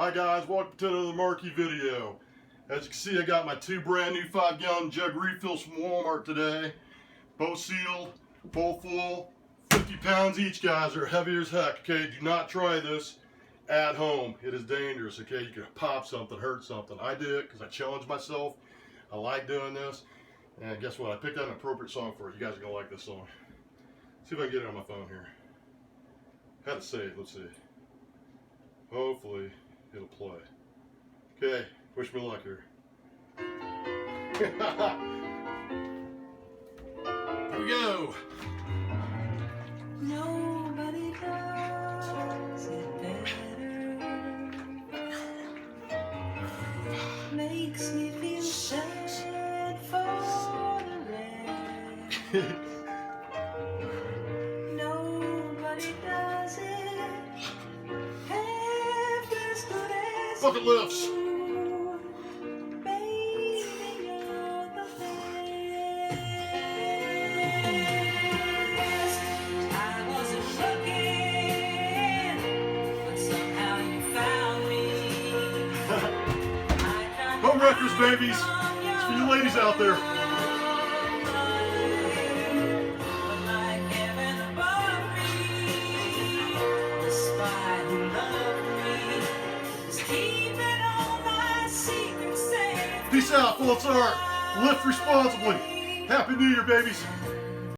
Hi guys, welcome to another Marky video. As you can see, I got my two brand new 5-gallon jug refills from Walmart today. Both sealed, both full, 50 pounds each, guys. They're heavy as heck, okay? Do not try this at home. It is dangerous, okay? You could pop something, hurt something. I did it because I challenged myself. I like doing this. And guess what? I picked out an appropriate song for it. You guys are going to like this song. See if I can get it on my phone here. How to say it, let's see. Hopefully it'll play. Okay, wish me luck here. Here we go. Nobody does it better. Makes me feel sad for the rest. Nobody does it half as good as Bucket lifts. you. Baby, you're the best. I wasn't looking, but somehow you found me. Home wreckers, babies. It's for you ladies out there. Peace out, Foltz. Live responsibly. Happy New Year, babies.